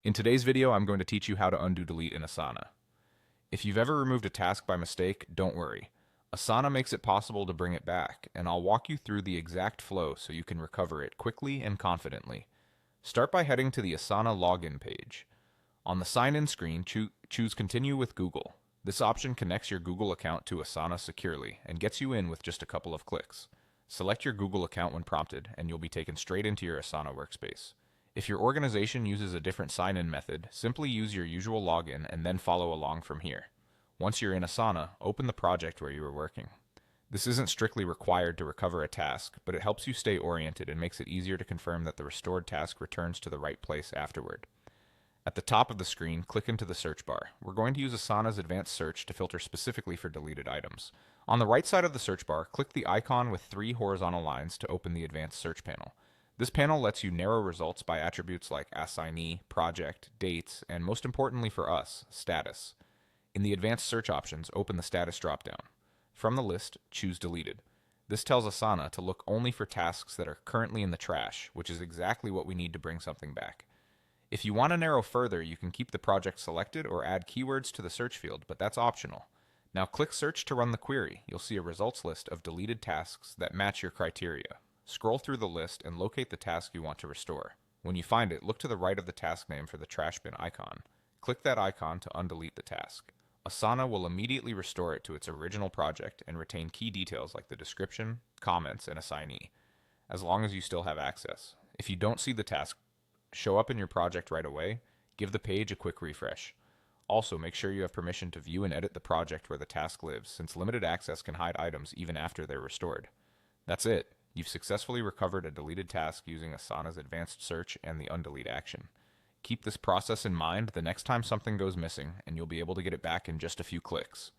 In today's video, I'm going to teach you how to undo delete in Asana. If you've ever removed a task by mistake, don't worry. Asana makes it possible to bring it back, and I'll walk you through the exact flow so you can recover it quickly and confidently. Start by heading to the Asana login page. On the sign-in screen, choose Continue with Google. This option connects your Google account to Asana securely and gets you in with just a couple of clicks. Select your Google account when prompted, and you'll be taken straight into your Asana workspace. If your organization uses a different sign-in method, simply use your usual login and then follow along from here. Once you're in Asana, open the project where you were working. This isn't strictly required to recover a task, but it helps you stay oriented and makes it easier to confirm that the restored task returns to the right place afterward. At the top of the screen, click into the search bar. We're going to use Asana's advanced search to filter specifically for deleted items. On the right side of the search bar, click the icon with 3 horizontal lines to open the advanced search panel. This panel lets you narrow results by attributes like assignee, project, dates, and most importantly for us, status. In the advanced search options, open the status dropdown. From the list, choose deleted. This tells Asana to look only for tasks that are currently in the trash, which is exactly what we need to bring something back. If you want to narrow further, you can keep the project selected or add keywords to the search field, but that's optional. Now click Search to run the query. You'll see a results list of deleted tasks that match your criteria. Scroll through the list and locate the task you want to restore. When you find it, look to the right of the task name for the trash bin icon. Click that icon to undelete the task. Asana will immediately restore it to its original project and retain key details like the description, comments, and assignee, as long as you still have access. If you don't see the task show up in your project right away, give the page a quick refresh. Also, make sure you have permission to view and edit the project where the task lives, since limited access can hide items even after they're restored. That's it. You've successfully recovered a deleted task using Asana's advanced search and the undelete action. Keep this process in mind the next time something goes missing, and you'll be able to get it back in just a few clicks.